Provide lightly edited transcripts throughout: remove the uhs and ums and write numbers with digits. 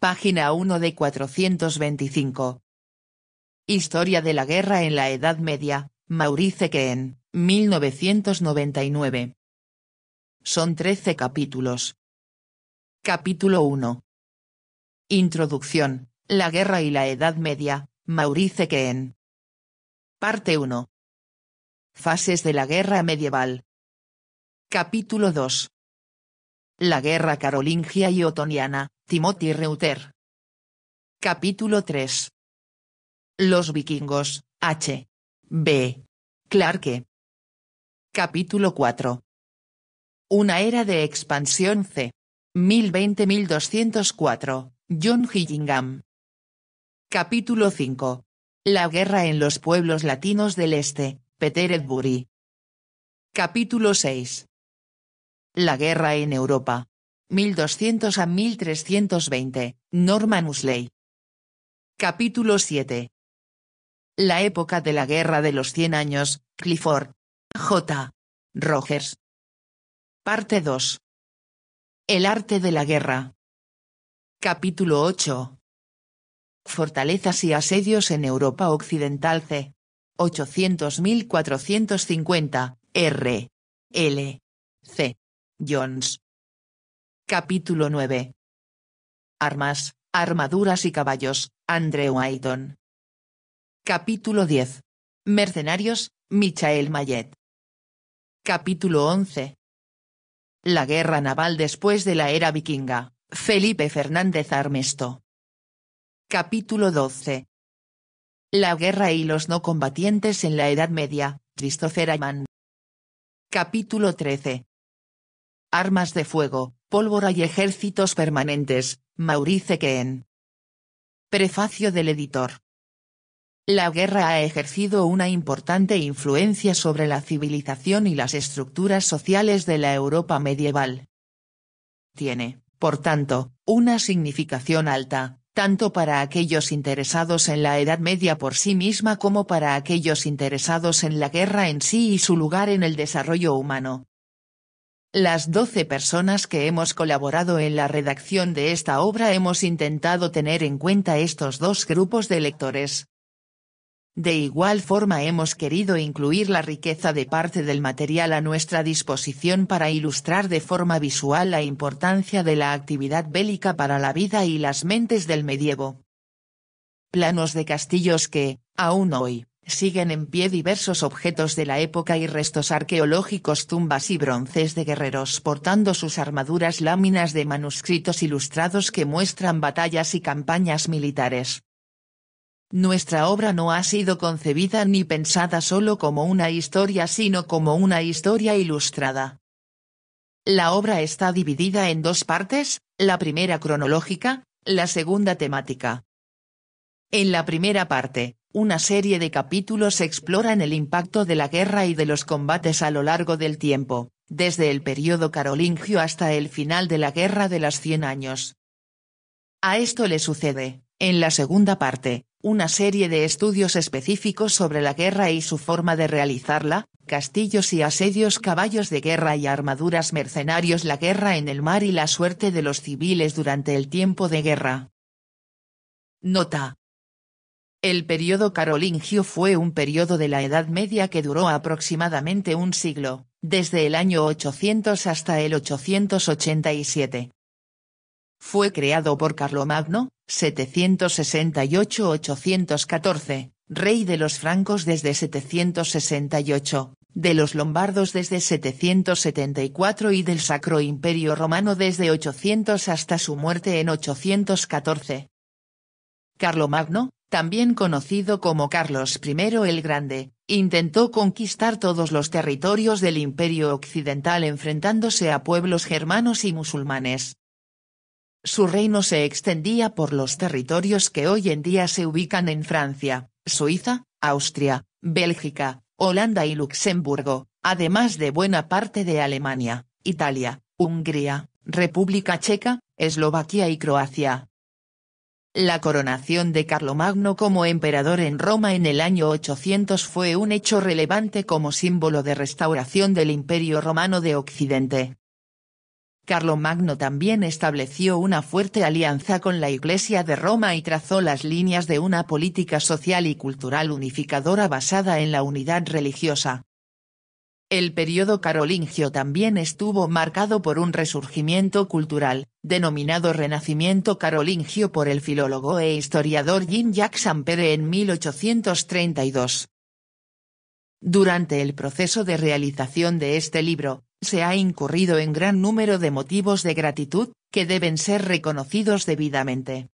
Página 1 de 425. Historia de la guerra en la Edad Media, Maurice Keen, 1999. Son 13 capítulos. Capítulo 1. Introducción, la guerra y la Edad Media, Maurice Keen. Parte 1. Fases de la guerra medieval. Capítulo 2. La guerra carolingia y otoniana, Timothy Reuter. Capítulo 3. Los vikingos, H. B. Clarke. Capítulo 4. Una era de expansión C. 1020-1204, John Gillingham. Capítulo 5. La guerra en los pueblos latinos del este, Peter Edbury. Capítulo 6. La guerra en Europa. 1200 a 1320, Norman Musley. Capítulo 7. La época de la Guerra de los 100 años, Clifford. J. Rogers. Parte 2. El arte de la guerra. Capítulo 8. Fortalezas y asedios en Europa Occidental C. 800-1450, R. L. C. Jones. Capítulo 9. Armas, armaduras y caballos, Andrew Ayton. Capítulo 10. Mercenarios, Michael Mayet. Capítulo 11. La guerra naval después de la era vikinga, Felipe Fernández Armesto. Capítulo 12. La guerra y los no combatientes en la Edad Media, Christopher Amann. Capítulo 13. Armas de fuego, pólvora y ejércitos permanentes, Maurice Keen. Prefacio del editor. La guerra ha ejercido una importante influencia sobre la civilización y las estructuras sociales de la Europa medieval. Tiene, por tanto, una significación alta, tanto para aquellos interesados en la Edad Media por sí misma como para aquellos interesados en la guerra en sí y su lugar en el desarrollo humano. Las 12 personas que hemos colaborado en la redacción de esta obra hemos intentado tener en cuenta estos dos grupos de lectores. De igual forma hemos querido incluir la riqueza de parte del material a nuestra disposición para ilustrar de forma visual la importancia de la actividad bélica para la vida y las mentes del medievo. Planos de castillos que, aún hoy, siguen en pie, diversos objetos de la época y restos arqueológicos, tumbas y bronces de guerreros portando sus armaduras, láminas de manuscritos ilustrados que muestran batallas y campañas militares. Nuestra obra no ha sido concebida ni pensada solo como una historia sino como una historia ilustrada. La obra está dividida en dos partes, la primera cronológica, la segunda temática. En la primera parte, una serie de capítulos exploran el impacto de la guerra y de los combates a lo largo del tiempo, desde el período carolingio hasta el final de la Guerra de los 100 años. A esto le sucede, en la segunda parte, una serie de estudios específicos sobre la guerra y su forma de realizarla, castillos y asedios, caballos de guerra y armaduras, mercenarios, la guerra en el mar y la suerte de los civiles durante el tiempo de guerra. Nota. El período carolingio fue un período de la Edad Media que duró aproximadamente un siglo, desde el año 800 hasta el 887. Fue creado por Carlomagno, 768-814, rey de los francos desde 768, de los lombardos desde 774 y del Sacro Imperio Romano desde 800 hasta su muerte en 814. Carlomagno, también conocido como Carlos I el Grande, intentó conquistar todos los territorios del Imperio Occidental enfrentándose a pueblos germanos y musulmanes. Su reino se extendía por los territorios que hoy en día se ubican en Francia, Suiza, Austria, Bélgica, Holanda y Luxemburgo, además de buena parte de Alemania, Italia, Hungría, República Checa, Eslovaquia y Croacia. La coronación de Carlomagno como emperador en Roma en el año 800 fue un hecho relevante como símbolo de restauración del Imperio Romano de Occidente. Carlomagno también estableció una fuerte alianza con la Iglesia de Roma y trazó las líneas de una política social y cultural unificadora basada en la unidad religiosa. El período carolingio también estuvo marcado por un resurgimiento cultural, denominado Renacimiento carolingio por el filólogo e historiador Jean-Jacques Ampère en 1832. Durante el proceso de realización de este libro, se ha incurrido en gran número de motivos de gratitud, que deben ser reconocidos debidamente.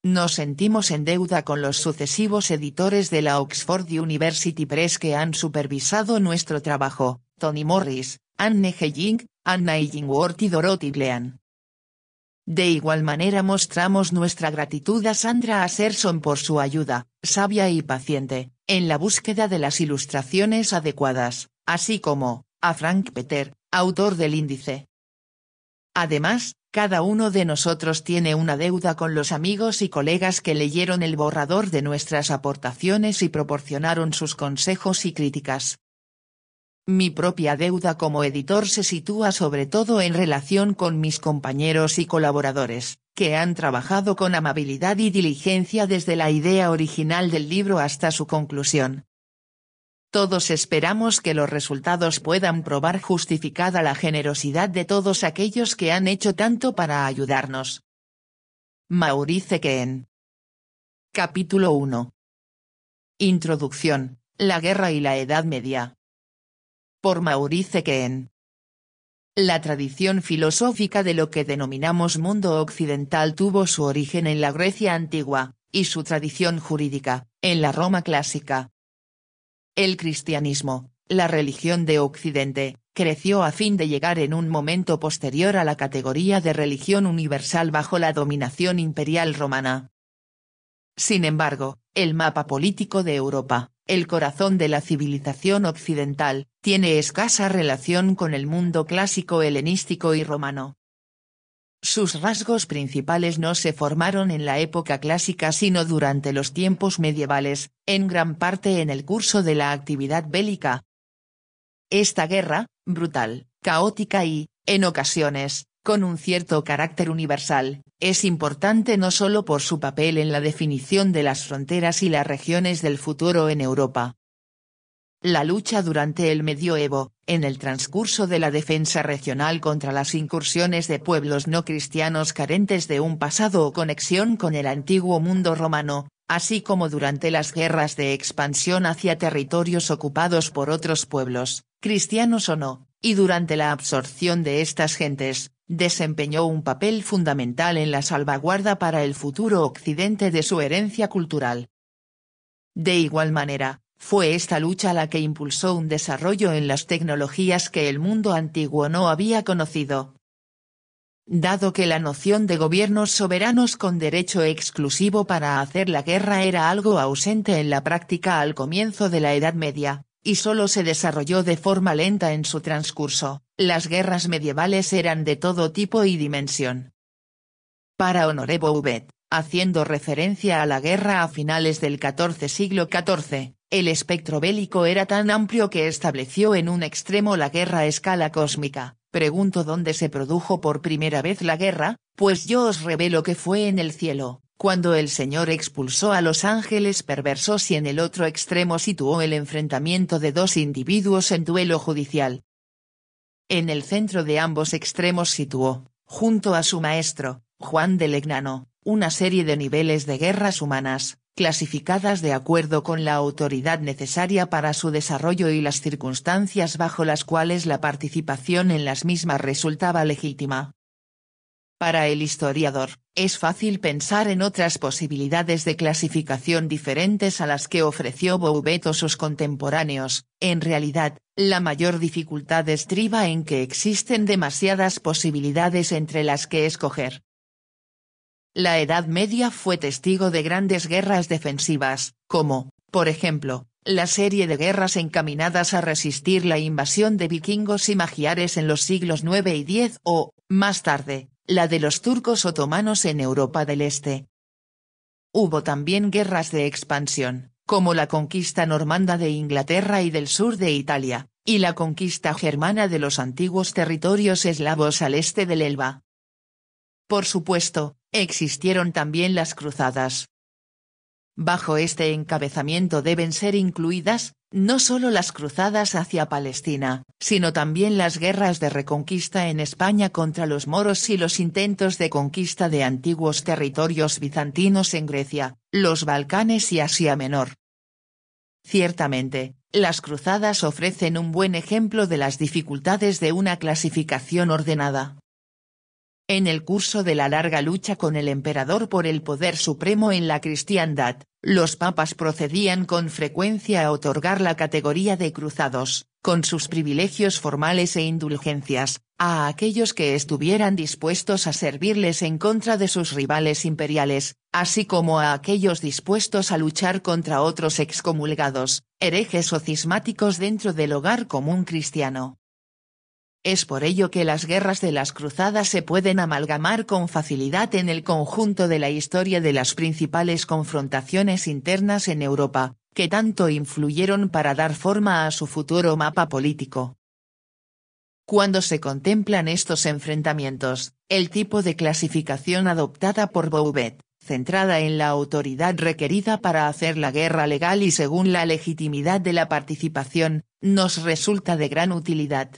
Nos sentimos en deuda con los sucesivos editores de la Oxford University Press que han supervisado nuestro trabajo, Tony Morris, Anne Helling, Anna Illingworth y Dorothy Glean. De igual manera mostramos nuestra gratitud a Sandra Asserson por su ayuda, sabia y paciente, en la búsqueda de las ilustraciones adecuadas, así como, a Frank Peter, autor del índice. Además, cada uno de nosotros tiene una deuda con los amigos y colegas que leyeron el borrador de nuestras aportaciones y proporcionaron sus consejos y críticas. Mi propia deuda como editor se sitúa sobre todo en relación con mis compañeros y colaboradores, que han trabajado con amabilidad y diligencia desde la idea original del libro hasta su conclusión. Todos esperamos que los resultados puedan probar justificada la generosidad de todos aquellos que han hecho tanto para ayudarnos. Maurice Keen. Capítulo 1. Introducción, la guerra y la Edad Media. Por Maurice Keen. La tradición filosófica de lo que denominamos mundo occidental tuvo su origen en la Grecia antigua, y su tradición jurídica, en la Roma clásica. El cristianismo, la religión de Occidente, creció a fin de llegar en un momento posterior a la categoría de religión universal bajo la dominación imperial romana. Sin embargo, el mapa político de Europa, el corazón de la civilización occidental, tiene escasa relación con el mundo clásico helenístico y romano. Sus rasgos principales no se formaron en la época clásica sino durante los tiempos medievales, en gran parte en el curso de la actividad bélica. Esta guerra, brutal, caótica y, en ocasiones, con un cierto carácter universal, es importante no solo por su papel en la definición de las fronteras y las regiones del futuro en Europa. La lucha durante el medioevo, en el transcurso de la defensa regional contra las incursiones de pueblos no cristianos carentes de un pasado o conexión con el antiguo mundo romano, así como durante las guerras de expansión hacia territorios ocupados por otros pueblos, cristianos o no, y durante la absorción de estas gentes, desempeñó un papel fundamental en la salvaguarda para el futuro Occidente de su herencia cultural. De igual manera, fue esta lucha la que impulsó un desarrollo en las tecnologías que el mundo antiguo no había conocido. Dado que la noción de gobiernos soberanos con derecho exclusivo para hacer la guerra era algo ausente en la práctica al comienzo de la Edad Media, y solo se desarrolló de forma lenta en su transcurso, las guerras medievales eran de todo tipo y dimensión. Para Honoré Bouvet, haciendo referencia a la guerra a finales del siglo XIV, el espectro bélico era tan amplio que estableció en un extremo la guerra a escala cósmica. Pregunto dónde se produjo por primera vez la guerra, pues yo os revelo que fue en el cielo, cuando el Señor expulsó a los ángeles perversos y en el otro extremo situó el enfrentamiento de dos individuos en duelo judicial. En el centro de ambos extremos situó, junto a su maestro, Juan de Legnano, una serie de niveles de guerras humanas, clasificadas de acuerdo con la autoridad necesaria para su desarrollo y las circunstancias bajo las cuales la participación en las mismas resultaba legítima. Para el historiador, es fácil pensar en otras posibilidades de clasificación diferentes a las que ofreció Bouvet o sus contemporáneos. En realidad, la mayor dificultad estriba en que existen demasiadas posibilidades entre las que escoger. La Edad Media fue testigo de grandes guerras defensivas, como, por ejemplo, la serie de guerras encaminadas a resistir la invasión de vikingos y magiares en los siglos IX y X o, más tarde, la de los turcos otomanos en Europa del Este. Hubo también guerras de expansión, como la conquista normanda de Inglaterra y del sur de Italia, y la conquista germana de los antiguos territorios eslavos al este del Elba. Por supuesto, existieron también las cruzadas. Bajo este encabezamiento deben ser incluidas, no solo las cruzadas hacia Palestina, sino también las guerras de reconquista en España contra los moros y los intentos de conquista de antiguos territorios bizantinos en Grecia, los Balcanes y Asia Menor. Ciertamente, las cruzadas ofrecen un buen ejemplo de las dificultades de una clasificación ordenada. En el curso de la larga lucha con el emperador por el poder supremo en la cristiandad, los papas procedían con frecuencia a otorgar la categoría de cruzados, con sus privilegios formales e indulgencias, a aquellos que estuvieran dispuestos a servirles en contra de sus rivales imperiales, así como a aquellos dispuestos a luchar contra otros excomulgados, herejes o cismáticos dentro del hogar común cristiano. Es por ello que las guerras de las cruzadas se pueden amalgamar con facilidad en el conjunto de la historia de las principales confrontaciones internas en Europa, que tanto influyeron para dar forma a su futuro mapa político. Cuando se contemplan estos enfrentamientos, el tipo de clasificación adoptada por Bouvet, centrada en la autoridad requerida para hacer la guerra legal y según la legitimidad de la participación, nos resulta de gran utilidad.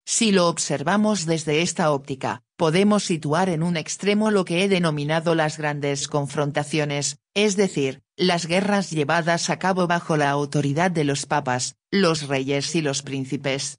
Si lo observamos desde esta óptica, podemos situar en un extremo lo que he denominado las grandes confrontaciones, es decir, las guerras llevadas a cabo bajo la autoridad de los papas, los reyes y los príncipes.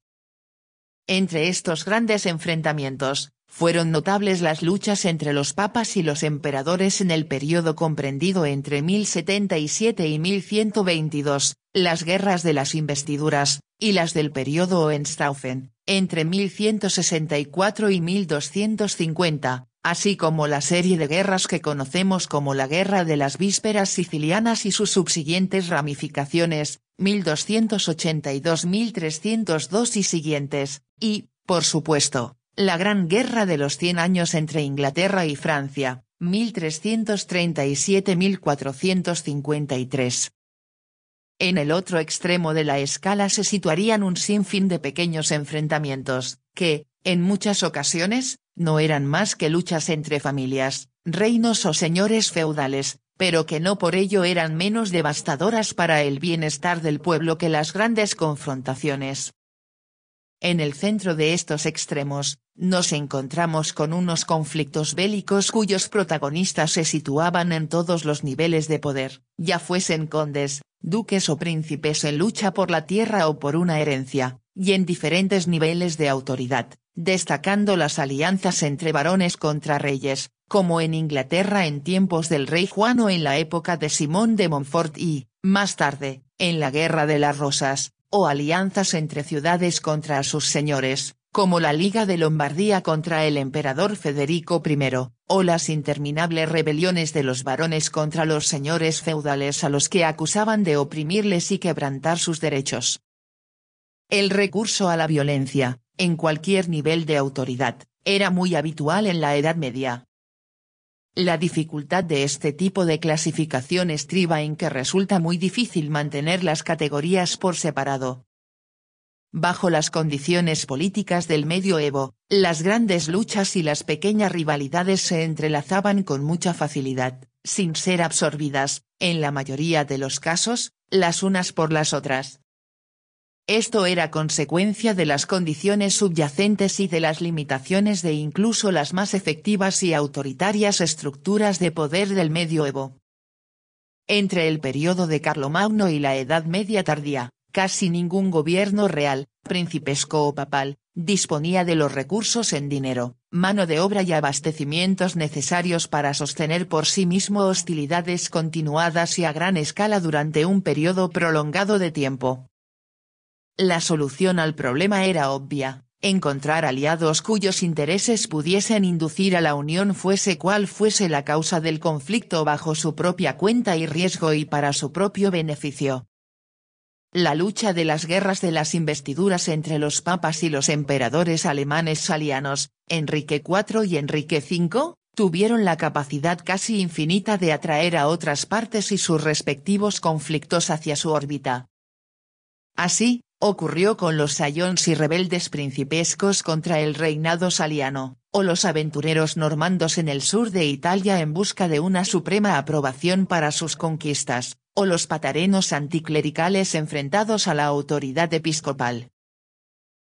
Entre estos grandes enfrentamientos, fueron notables las luchas entre los papas y los emperadores en el período comprendido entre 1077 y 1122, las guerras de las investiduras, y las del período Hohenstaufen, entre 1164 y 1250, así como la serie de guerras que conocemos como la Guerra de las Vísperas Sicilianas y sus subsiguientes ramificaciones, 1282-1302 y siguientes, y, por supuesto, la Gran Guerra de los 100 años entre Inglaterra y Francia, 1337-1453. En el otro extremo de la escala se situarían un sinfín de pequeños enfrentamientos, que, en muchas ocasiones, no eran más que luchas entre familias, reinos o señores feudales, pero que no por ello eran menos devastadoras para el bienestar del pueblo que las grandes confrontaciones. En el centro de estos extremos, nos encontramos con unos conflictos bélicos cuyos protagonistas se situaban en todos los niveles de poder, ya fuesen condes, duques o príncipes en lucha por la tierra o por una herencia, y en diferentes niveles de autoridad, destacando las alianzas entre varones contra reyes, como en Inglaterra en tiempos del rey Juan o en la época de Simón de Montfort y, más tarde, en la Guerra de las Rosas, o alianzas entre ciudades contra sus señores, como la Liga de Lombardía contra el emperador Federico I, o las interminables rebeliones de los varones contra los señores feudales a los que acusaban de oprimirles y quebrantar sus derechos. El recurso a la violencia, en cualquier nivel de autoridad, era muy habitual en la Edad Media. La dificultad de este tipo de clasificación estriba en que resulta muy difícil mantener las categorías por separado. Bajo las condiciones políticas del medioevo, las grandes luchas y las pequeñas rivalidades se entrelazaban con mucha facilidad, sin ser absorbidas, en la mayoría de los casos, las unas por las otras. Esto era consecuencia de las condiciones subyacentes y de las limitaciones de incluso las más efectivas y autoritarias estructuras de poder del medioevo. Entre el período de Carlomagno y la Edad Media tardía, casi ningún gobierno real, principesco o papal, disponía de los recursos en dinero, mano de obra y abastecimientos necesarios para sostener por sí mismo hostilidades continuadas y a gran escala durante un periodo prolongado de tiempo. La solución al problema era obvia: encontrar aliados cuyos intereses pudiesen inducir a la unión fuese cual fuese la causa del conflicto bajo su propia cuenta y riesgo y para su propio beneficio. La lucha de las guerras de las investiduras entre los papas y los emperadores alemanes salianos, Enrique IV y Enrique V, tuvieron la capacidad casi infinita de atraer a otras partes y sus respectivos conflictos hacia su órbita. Así, ocurrió con los sayons y rebeldes principescos contra el reinado saliano, o los aventureros normandos en el sur de Italia en busca de una suprema aprobación para sus conquistas, o los patarenos anticlericales enfrentados a la autoridad episcopal.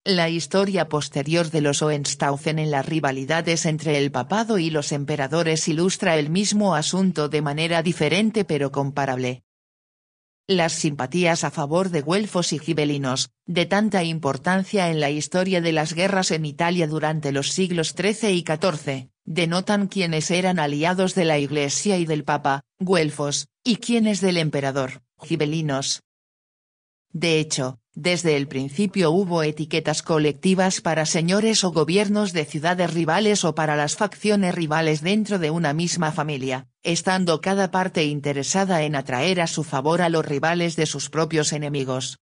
La historia posterior de los Hohenstaufen en las rivalidades entre el papado y los emperadores ilustra el mismo asunto de manera diferente pero comparable. Las simpatías a favor de güelfos y gibelinos, de tanta importancia en la historia de las guerras en Italia durante los siglos XIII y XIV, denotan quiénes eran aliados de la Iglesia y del Papa, güelfos, y quiénes del emperador, gibelinos. De hecho, desde el principio hubo etiquetas colectivas para señores o gobiernos de ciudades rivales o para las facciones rivales dentro de una misma familia, estando cada parte interesada en atraer a su favor a los rivales de sus propios enemigos.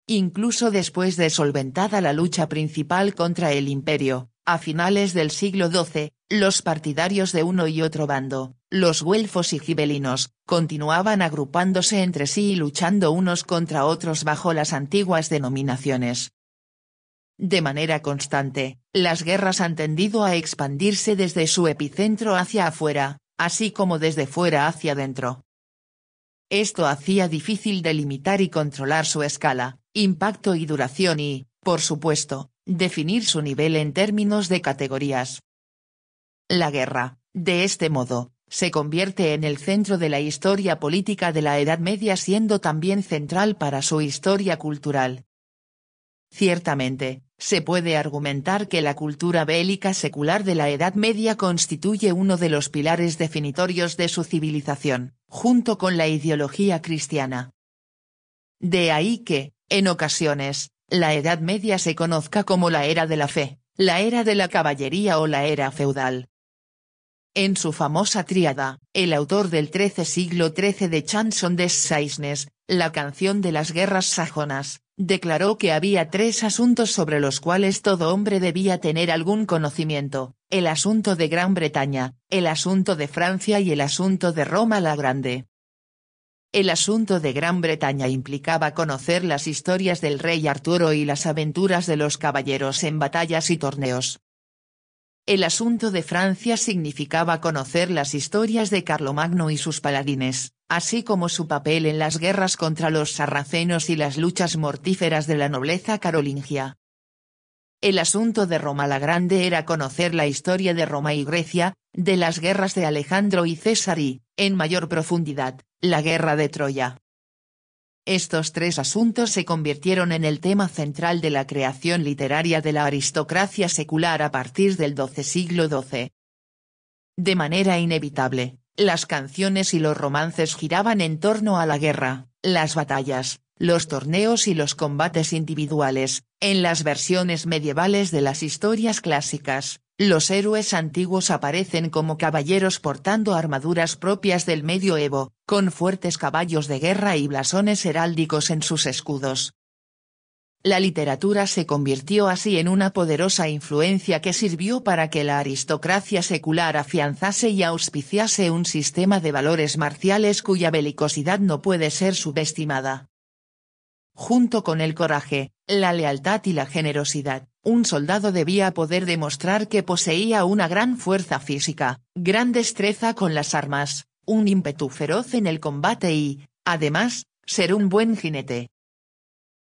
Incluso después de solventada la lucha principal contra el imperio, a finales del siglo XII, los partidarios de uno y otro bando, los güelfos y gibelinos, continuaban agrupándose entre sí y luchando unos contra otros bajo las antiguas denominaciones. De manera constante, las guerras han tendido a expandirse desde su epicentro hacia afuera, así como desde fuera hacia dentro. Esto hacía difícil delimitar y controlar su escala, impacto y duración y, por supuesto, definir su nivel en términos de categorías. La guerra, de este modo, se convierte en el centro de la historia política de la Edad Media siendo también central para su historia cultural. Ciertamente, se puede argumentar que la cultura bélica secular de la Edad Media constituye uno de los pilares definitorios de su civilización, junto con la ideología cristiana. De ahí que, en ocasiones, la Edad Media se conozca como la era de la fe, la era de la caballería o la era feudal. En su famosa tríada, el autor del siglo XIII de Chanson des Saisnes, la canción de las guerras sajonas, declaró que había tres asuntos sobre los cuales todo hombre debía tener algún conocimiento: el asunto de Gran Bretaña, el asunto de Francia y el asunto de Roma la Grande. El asunto de Gran Bretaña implicaba conocer las historias del rey Arturo y las aventuras de los caballeros en batallas y torneos. El asunto de Francia significaba conocer las historias de Carlomagno y sus paladines, así como su papel en las guerras contra los sarracenos y las luchas mortíferas de la nobleza carolingia. El asunto de Roma la Grande era conocer la historia de Roma y Grecia, de las guerras de Alejandro y César y, en mayor profundidad, la guerra de Troya. Estos tres asuntos se convirtieron en el tema central de la creación literaria de la aristocracia secular a partir del siglo XII. De manera inevitable, las canciones y los romances giraban en torno a la guerra, las batallas, los torneos y los combates individuales. En las versiones medievales de las historias clásicas, los héroes antiguos aparecen como caballeros portando armaduras propias del medioevo, con fuertes caballos de guerra y blasones heráldicos en sus escudos. La literatura se convirtió así en una poderosa influencia que sirvió para que la aristocracia secular afianzase y auspiciase un sistema de valores marciales cuya belicosidad no puede ser subestimada. Junto con el coraje, la lealtad y la generosidad, un soldado debía poder demostrar que poseía una gran fuerza física, gran destreza con las armas, un ímpetu feroz en el combate y, además, ser un buen jinete.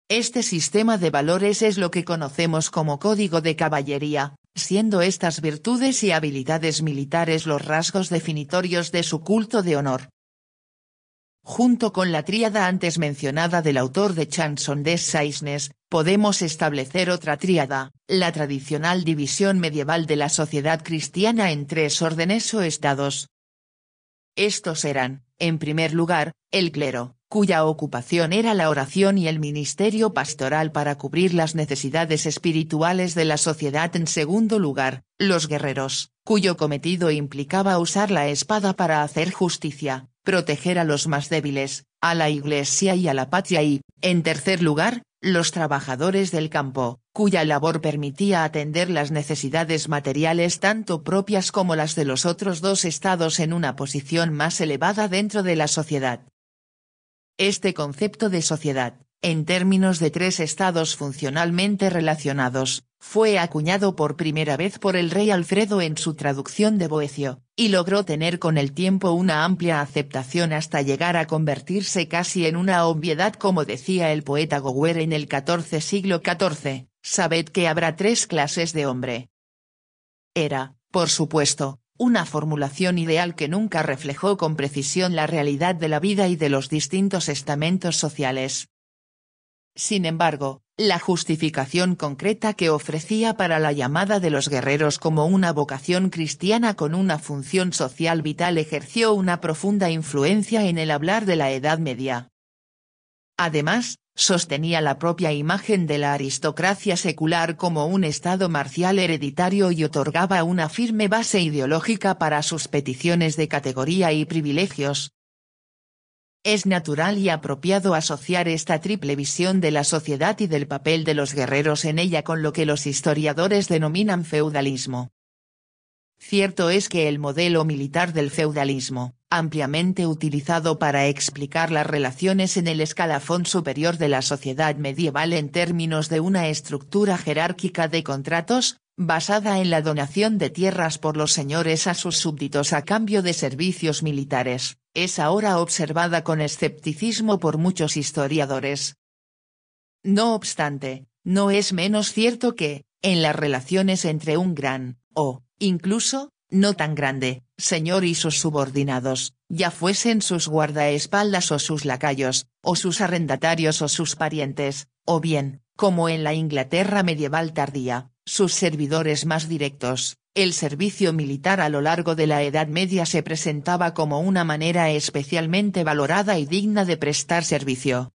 Este sistema de valores es lo que conocemos como código de caballería, siendo estas virtudes y habilidades militares los rasgos definitorios de su culto de honor. Junto con la tríada antes mencionada del autor de Chanson des Saisnes, podemos establecer otra tríada, la tradicional división medieval de la sociedad cristiana en tres órdenes o estados. Estos eran, en primer lugar, el clero, cuya ocupación era la oración y el ministerio pastoral para cubrir las necesidades espirituales de la sociedad. En segundo lugar, los guerreros, cuyo cometido implicaba usar la espada para hacer justicia, proteger a los más débiles, a la Iglesia y a la patria y, en tercer lugar, los trabajadores del campo, cuya labor permitía atender las necesidades materiales tanto propias como las de los otros dos estados en una posición más elevada dentro de la sociedad. Este concepto de sociedad, en términos de tres estados funcionalmente relacionados, fue acuñado por primera vez por el rey Alfredo en su traducción de Boecio, y logró tener con el tiempo una amplia aceptación hasta llegar a convertirse casi en una obviedad, como decía el poeta Gower en el siglo XIV, sabed que habrá tres clases de hombre. Era, por supuesto, una formulación ideal que nunca reflejó con precisión la realidad de la vida y de los distintos estamentos sociales. Sin embargo, la justificación concreta que ofrecía para la llamada de los guerreros como una vocación cristiana con una función social vital ejerció una profunda influencia en el hablar de la Edad Media. Además, sostenía la propia imagen de la aristocracia secular como un estado marcial hereditario y otorgaba una firme base ideológica para sus peticiones de categoría y privilegios. Es natural y apropiado asociar esta triple visión de la sociedad y del papel de los guerreros en ella con lo que los historiadores denominan feudalismo. Cierto es que el modelo militar del feudalismo, ampliamente utilizado para explicar las relaciones en el escalafón superior de la sociedad medieval en términos de una estructura jerárquica de contratos, basada en la donación de tierras por los señores a sus súbditos a cambio de servicios militares, es ahora observada con escepticismo por muchos historiadores. No obstante, no es menos cierto que, en las relaciones entre un gran, o, incluso, no tan grande, señor y sus subordinados, ya fuesen sus guardaespaldas o sus lacayos, o sus arrendatarios o sus parientes, o bien, como en la Inglaterra medieval tardía, sus servidores más directos, el servicio militar a lo largo de la Edad Media se presentaba como una manera especialmente valorada y digna de prestar servicio.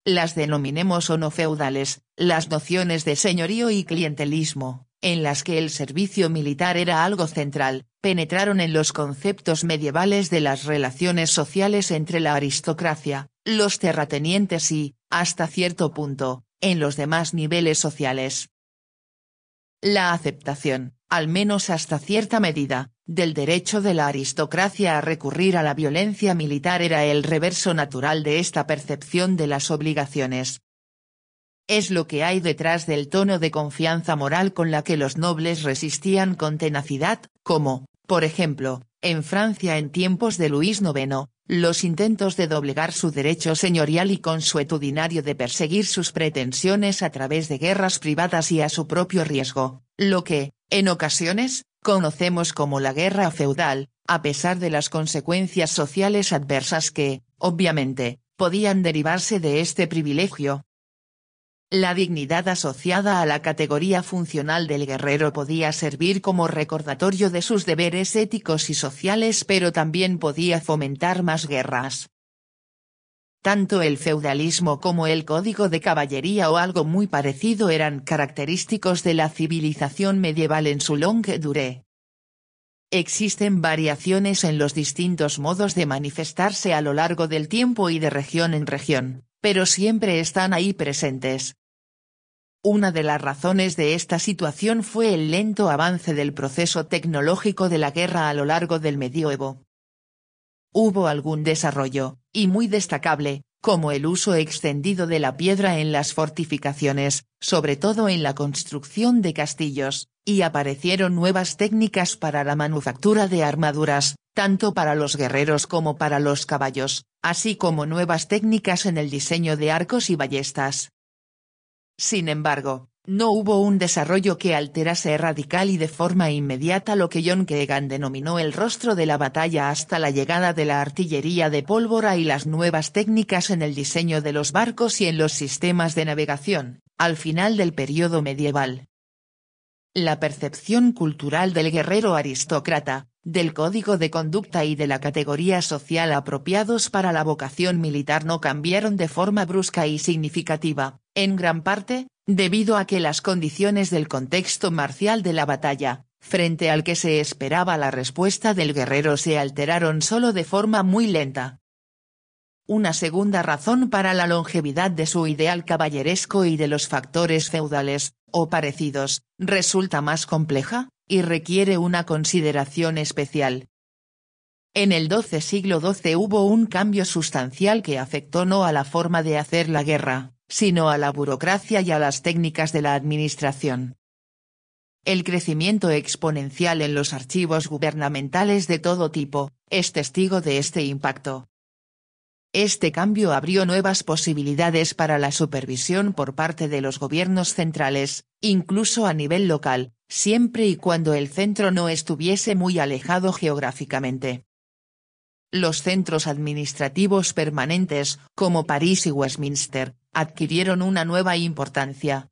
Las denominemos o no feudales, las nociones de señorío y clientelismo, en las que el servicio militar era algo central, penetraron en los conceptos medievales de las relaciones sociales entre la aristocracia, los terratenientes y, hasta cierto punto, en los demás niveles sociales. La aceptación, al menos hasta cierta medida, del derecho de la aristocracia a recurrir a la violencia militar era el reverso natural de esta percepción de las obligaciones. Es lo que hay detrás del tono de confianza moral con la que los nobles resistían con tenacidad, como, por ejemplo, en Francia en tiempos de Luis IX, los intentos de doblegar su derecho señorial y consuetudinario de perseguir sus pretensiones a través de guerras privadas y a su propio riesgo, lo que, en ocasiones, conocemos como la guerra feudal, a pesar de las consecuencias sociales adversas que, obviamente, podían derivarse de este privilegio. La dignidad asociada a la categoría funcional del guerrero podía servir como recordatorio de sus deberes éticos y sociales, pero también podía fomentar más guerras. Tanto el feudalismo como el código de caballería o algo muy parecido eran característicos de la civilización medieval en su longue durée. Existen variaciones en los distintos modos de manifestarse a lo largo del tiempo y de región en región, pero siempre están ahí presentes. Una de las razones de esta situación fue el lento avance del proceso tecnológico de la guerra a lo largo del medioevo. Hubo algún desarrollo, y muy destacable, como el uso extendido de la piedra en las fortificaciones, sobre todo en la construcción de castillos, y aparecieron nuevas técnicas para la manufactura de armaduras, tanto para los guerreros como para los caballos, así como nuevas técnicas en el diseño de arcos y ballestas. Sin embargo, no hubo un desarrollo que alterase radical y de forma inmediata lo que John Keegan denominó el rostro de la batalla hasta la llegada de la artillería de pólvora y las nuevas técnicas en el diseño de los barcos y en los sistemas de navegación, al final del período medieval. La percepción cultural del guerrero aristócrata, del código de conducta y de la categoría social apropiados para la vocación militar no cambiaron de forma brusca y significativa, en gran parte, debido a que las condiciones del contexto marcial de la batalla, frente al que se esperaba la respuesta del guerrero se alteraron solo de forma muy lenta. Una segunda razón para la longevidad de su ideal caballeresco y de los factores feudales, o parecidos, resulta más compleja, y requiere una consideración especial. En el siglo XII hubo un cambio sustancial que afectó no a la forma de hacer la guerra, sino a la burocracia y a las técnicas de la administración. El crecimiento exponencial en los archivos gubernamentales de todo tipo es testigo de este impacto. Este cambio abrió nuevas posibilidades para la supervisión por parte de los gobiernos centrales, incluso a nivel local, siempre y cuando el centro no estuviese muy alejado geográficamente. Los centros administrativos permanentes, como París y Westminster, adquirieron una nueva importancia.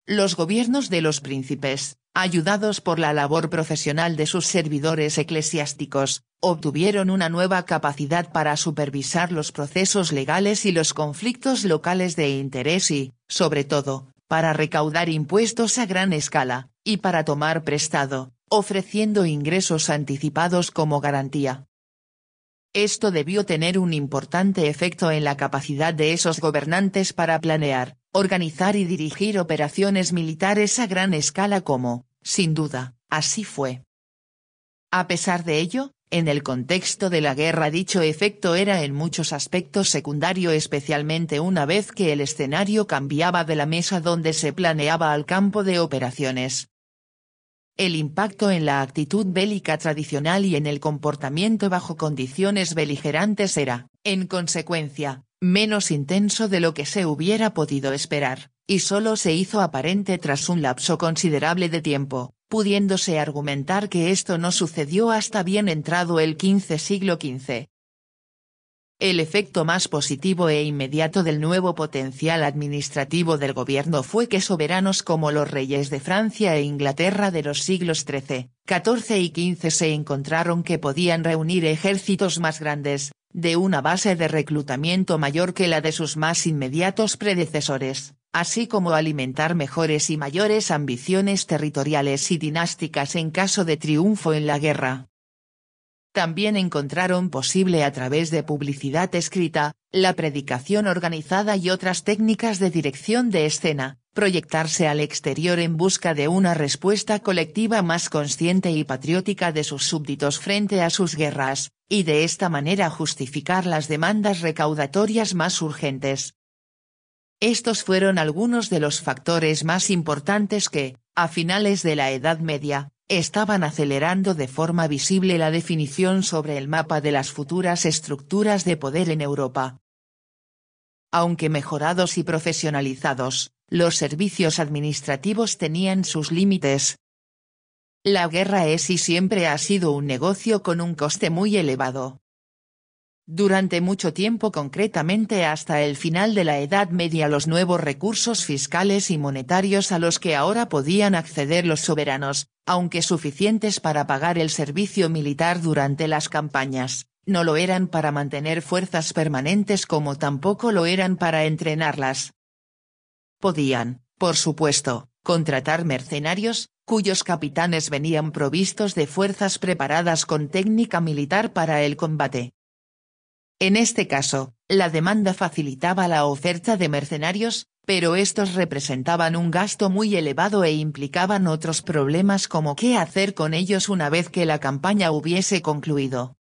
Los gobiernos de los príncipes, ayudados por la labor profesional de sus servidores eclesiásticos, obtuvieron una nueva capacidad para supervisar los procesos legales y los conflictos locales de interés y, sobre todo, para recaudar impuestos a gran escala, y para tomar prestado, ofreciendo ingresos anticipados como garantía. Esto debió tener un importante efecto en la capacidad de esos gobernantes para planear, organizar y dirigir operaciones militares a gran escala como, sin duda, así fue. A pesar de ello, en el contexto de la guerra dicho efecto era en muchos aspectos secundario, especialmente una vez que el escenario cambiaba de la mesa donde se planeaba al campo de operaciones. El impacto en la actitud bélica tradicional y en el comportamiento bajo condiciones beligerantes era, en consecuencia, menos intenso de lo que se hubiera podido esperar, y solo se hizo aparente tras un lapso considerable de tiempo, pudiéndose argumentar que esto no sucedió hasta bien entrado el siglo XV. El efecto más positivo e inmediato del nuevo potencial administrativo del gobierno fue que soberanos como los reyes de Francia e Inglaterra de los siglos XIII, XIV y XV se encontraron que podían reunir ejércitos más grandes, de una base de reclutamiento mayor que la de sus más inmediatos predecesores, así como alimentar mejores y mayores ambiciones territoriales y dinásticas en caso de triunfo en la guerra. También encontraron posible a través de publicidad escrita, la predicación organizada y otras técnicas de dirección de escena, proyectarse al exterior en busca de una respuesta colectiva más consciente y patriótica de sus súbditos frente a sus guerras, y de esta manera justificar las demandas recaudatorias más urgentes. Estos fueron algunos de los factores más importantes que, a finales de la Edad Media, estaban acelerando de forma visible la definición sobre el mapa de las futuras estructuras de poder en Europa. Aunque mejorados y profesionalizados, los servicios administrativos tenían sus límites. La guerra es y siempre ha sido un negocio con un coste muy elevado. Durante mucho tiempo, concretamente hasta el final de la Edad Media, los nuevos recursos fiscales y monetarios a los que ahora podían acceder los soberanos, aunque suficientes para pagar el servicio militar durante las campañas, no lo eran para mantener fuerzas permanentes como tampoco lo eran para entrenarlas. Podían, por supuesto, contratar mercenarios, cuyos capitanes venían provistos de fuerzas preparadas con técnica militar para el combate. En este caso, la demanda facilitaba la oferta de mercenarios, pero estos representaban un gasto muy elevado e implicaban otros problemas como qué hacer con ellos una vez que la campaña hubiese concluido.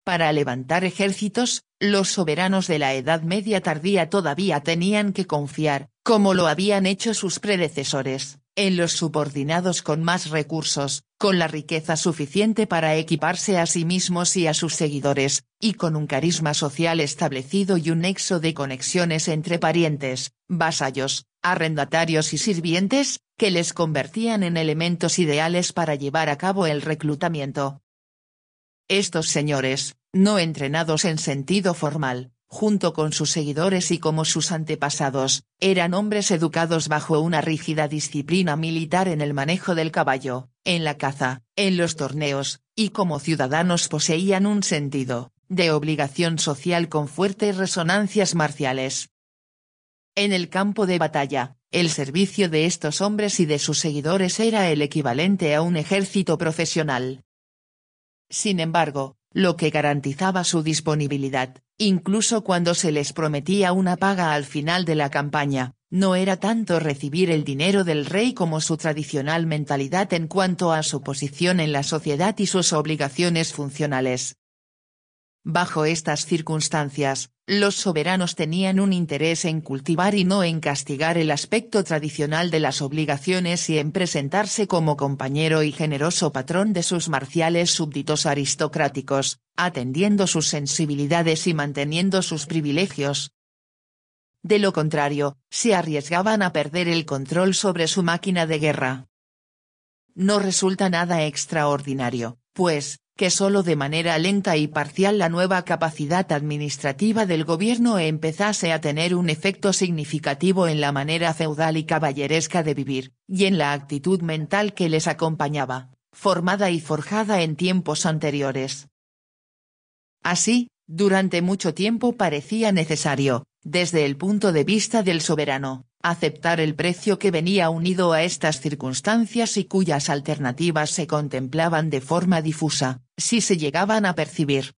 Para levantar ejércitos, los soberanos de la Edad Media tardía todavía tenían que confiar, como lo habían hecho sus predecesores, en los subordinados con más recursos, con la riqueza suficiente para equiparse a sí mismos y a sus seguidores, y con un carisma social establecido y un nexo de conexiones entre parientes, vasallos, arrendatarios y sirvientes, que les convertían en elementos ideales para llevar a cabo el reclutamiento. Estos señores, no entrenados en sentido formal, junto con sus seguidores y como sus antepasados, eran hombres educados bajo una rígida disciplina militar en el manejo del caballo, en la caza, en los torneos, y como ciudadanos poseían un sentido de obligación social con fuertes resonancias marciales. En el campo de batalla, el servicio de estos hombres y de sus seguidores era el equivalente a un ejército profesional. Sin embargo, lo que garantizaba su disponibilidad, incluso cuando se les prometía una paga al final de la campaña, No era tanto recibir el dinero del rey como su tradicional mentalidad en cuanto a su posición en la sociedad y sus obligaciones funcionales. Bajo estas circunstancias, los soberanos tenían un interés en cultivar y no en castigar el aspecto tradicional de las obligaciones y en presentarse como compañero y generoso patrón de sus marciales súbditos aristocráticos, atendiendo sus sensibilidades y manteniendo sus privilegios. De lo contrario, se arriesgaban a perder el control sobre su máquina de guerra. No resulta nada extraordinario, pues, que solo de manera lenta y parcial la nueva capacidad administrativa del gobierno empezase a tener un efecto significativo en la manera feudal y caballeresca de vivir, y en la actitud mental que les acompañaba, formada y forjada en tiempos anteriores. Así, durante mucho tiempo parecía necesario, desde el punto de vista del soberano, aceptar el precio que venía unido a estas circunstancias y cuyas alternativas se contemplaban de forma difusa, si se llegaban a percibir.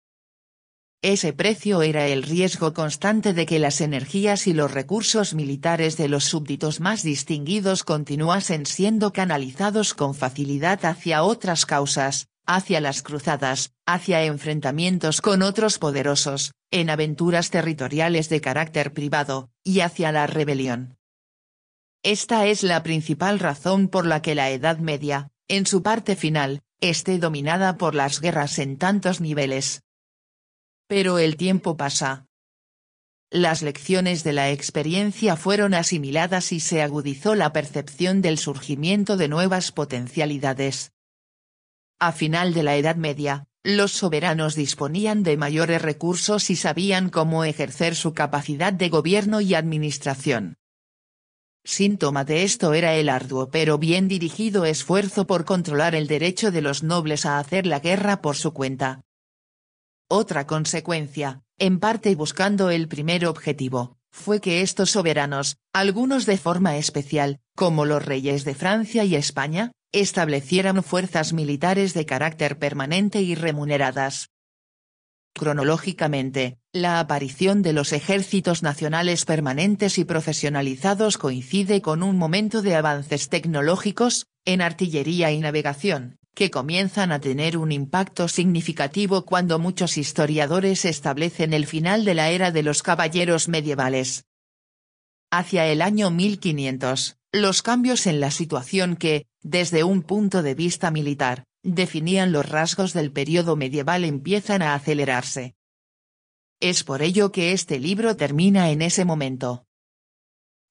Ese precio era el riesgo constante de que las energías y los recursos militares de los súbditos más distinguidos continuasen siendo canalizados con facilidad hacia otras causas, hacia las cruzadas, hacia enfrentamientos con otros poderosos, en aventuras territoriales de carácter privado, y hacia la rebelión. Esta es la principal razón por la que la Edad Media, en su parte final, esté dominada por las guerras en tantos niveles. Pero el tiempo pasa. Las lecciones de la experiencia fueron asimiladas y se agudizó la percepción del surgimiento de nuevas potencialidades. A final de la Edad Media, los soberanos disponían de mayores recursos y sabían cómo ejercer su capacidad de gobierno y administración. Síntoma de esto era el arduo pero bien dirigido esfuerzo por controlar el derecho de los nobles a hacer la guerra por su cuenta. Otra consecuencia, en parte buscando el primer objetivo, fue que estos soberanos, algunos de forma especial, como los reyes de Francia y España, establecieran fuerzas militares de carácter permanente y remuneradas. Cronológicamente, la aparición de los ejércitos nacionales permanentes y profesionalizados coincide con un momento de avances tecnológicos, en artillería y navegación, que comienzan a tener un impacto significativo cuando muchos historiadores establecen el final de la era de los caballeros medievales. Hacia el año 1500, los cambios en la situación que, desde un punto de vista militar, definían los rasgos del periodo medieval empiezan a acelerarse. Es por ello que este libro termina en ese momento.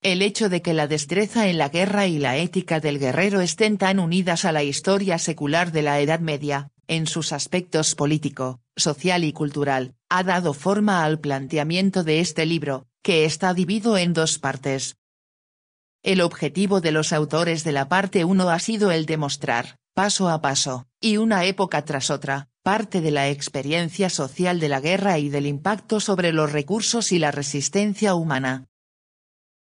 El hecho de que la destreza en la guerra y la ética del guerrero estén tan unidas a la historia secular de la Edad Media, en sus aspectos político, social y cultural, ha dado forma al planteamiento de este libro, que está dividido en dos partes. El objetivo de los autores de la parte 1 ha sido el de mostrar, paso a paso, y una época tras otra, parte de la experiencia social de la guerra y del impacto sobre los recursos y la resistencia humana.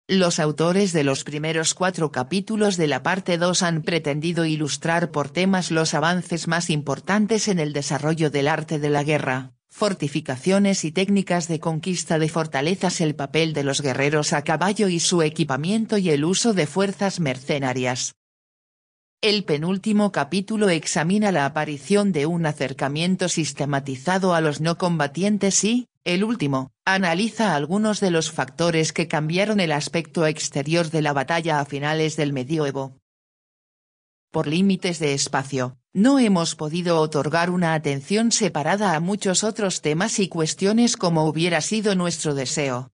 Los autores de los primeros 4 capítulos de la parte 2 han pretendido ilustrar por temas los avances más importantes en el desarrollo del arte de la guerra, fortificaciones y técnicas de conquista de fortalezas, el papel de los guerreros a caballo y su equipamiento y el uso de fuerzas mercenarias. El penúltimo capítulo examina la aparición de un acercamiento sistematizado a los no combatientes y, el último, analiza algunos de los factores que cambiaron el aspecto exterior de la batalla a finales del medioevo. Por límites de espacio, no hemos podido otorgar una atención separada a muchos otros temas y cuestiones como hubiera sido nuestro deseo.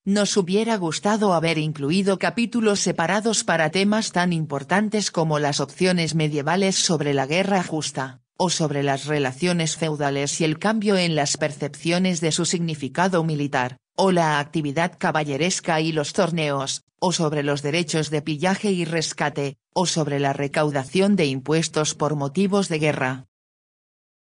Nos hubiera gustado haber incluido capítulos separados para temas tan importantes como las opciones medievales sobre la guerra justa, o sobre las relaciones feudales y el cambio en las percepciones de su significado militar, o la actividad caballeresca y los torneos, o sobre los derechos de pillaje y rescate, o sobre la recaudación de impuestos por motivos de guerra.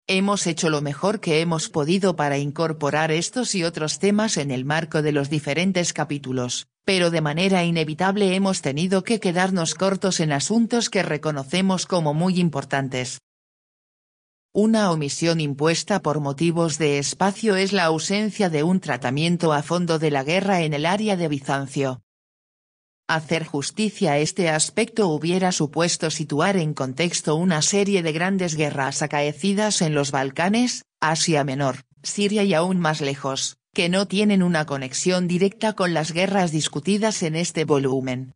Hemos hecho lo mejor que hemos podido para incorporar estos y otros temas en el marco de los diferentes capítulos, pero de manera inevitable hemos tenido que quedarnos cortos en asuntos que reconocemos como muy importantes. Una omisión impuesta por motivos de espacio es la ausencia de un tratamiento a fondo de la guerra en el área de Bizancio. Hacer justicia a este aspecto hubiera supuesto situar en contexto una serie de grandes guerras acaecidas en los Balcanes, Asia Menor, Siria y aún más lejos, que no tienen una conexión directa con las guerras discutidas en este volumen.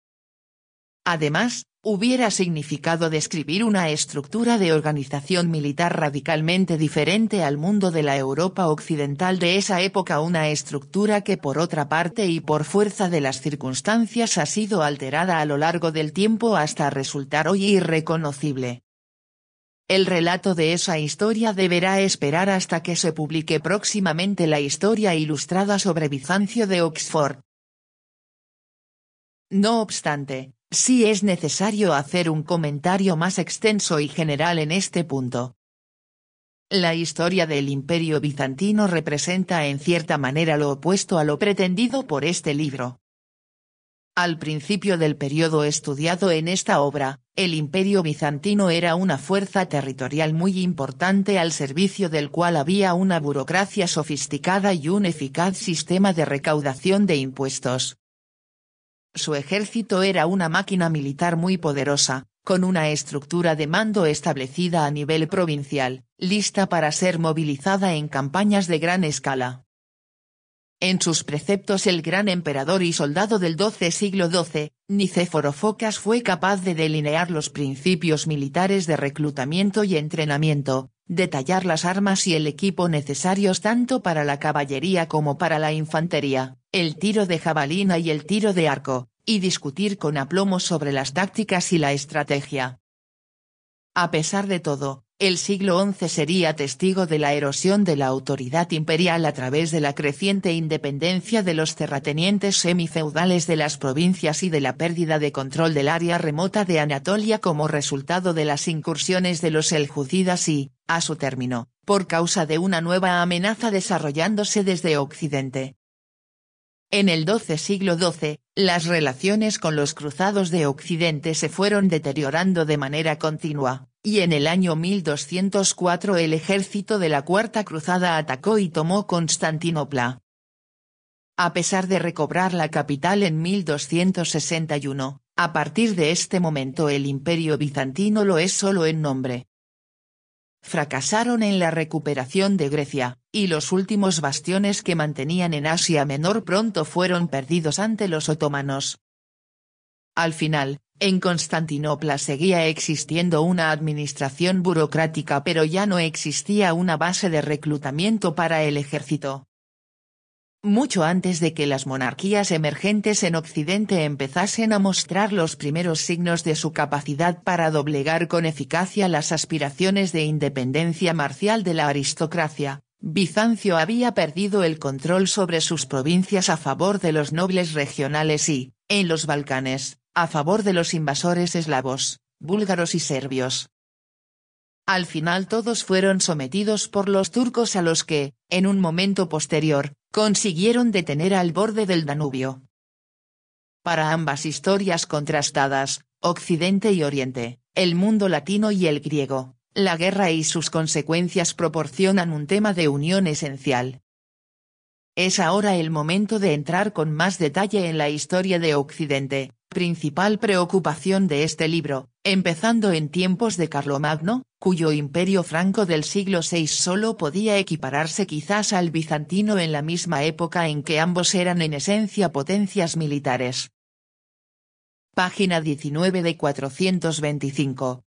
Además, hubiera significado describir una estructura de organización militar radicalmente diferente al mundo de la Europa occidental de esa época, una estructura que por otra parte y por fuerza de las circunstancias ha sido alterada a lo largo del tiempo hasta resultar hoy irreconocible. El relato de esa historia deberá esperar hasta que se publique próximamente la Historia Ilustrada sobre Bizancio de Oxford. No obstante, sí es necesario hacer un comentario más extenso y general en este punto. La historia del Imperio Bizantino representa en cierta manera lo opuesto a lo pretendido por este libro. Al principio del periodo estudiado en esta obra, el Imperio Bizantino era una fuerza territorial muy importante al servicio del cual había una burocracia sofisticada y un eficaz sistema de recaudación de impuestos. Su ejército era una máquina militar muy poderosa, con una estructura de mando establecida a nivel provincial, lista para ser movilizada en campañas de gran escala. En sus preceptos el gran emperador y soldado del siglo XII, Nicéforo Focas fue capaz de delinear los principios militares de reclutamiento y entrenamiento, detallar las armas y el equipo necesarios tanto para la caballería como para la infantería, el tiro de jabalina y el tiro de arco, y discutir con aplomo sobre las tácticas y la estrategia. A pesar de todo, el siglo XI sería testigo de la erosión de la autoridad imperial a través de la creciente independencia de los terratenientes semifeudales de las provincias y de la pérdida de control del área remota de Anatolia como resultado de las incursiones de los seljúcidas y, a su término, por causa de una nueva amenaza desarrollándose desde Occidente. En el siglo XII, las relaciones con los cruzados de Occidente se fueron deteriorando de manera continua, y en el año 1204 el ejército de la Cuarta Cruzada atacó y tomó Constantinopla. A pesar de recobrar la capital en 1261, a partir de este momento el Imperio Bizantino lo es solo en nombre. Fracasaron en la recuperación de Grecia, y los últimos bastiones que mantenían en Asia Menor pronto fueron perdidos ante los otomanos. Al final, en Constantinopla seguía existiendo una administración burocrática pero ya no existía una base de reclutamiento para el ejército. Mucho antes de que las monarquías emergentes en Occidente empezasen a mostrar los primeros signos de su capacidad para doblegar con eficacia las aspiraciones de independencia marcial de la aristocracia, Bizancio había perdido el control sobre sus provincias a favor de los nobles regionales y, en los Balcanes, a favor de los invasores eslavos, búlgaros y serbios. Al final todos fueron sometidos por los turcos a los que, en un momento posterior, consiguieron detener al borde del Danubio. Para ambas historias contrastadas, Occidente y Oriente, el mundo latino y el griego, la guerra y sus consecuencias proporcionan un tema de unión esencial. Es ahora el momento de entrar con más detalle en la historia de Occidente, principal preocupación de este libro, empezando en tiempos de Carlomagno, cuyo imperio franco del siglo VI solo podía equipararse quizás al bizantino en la misma época en que ambos eran en esencia potencias militares. Página 19 de 425.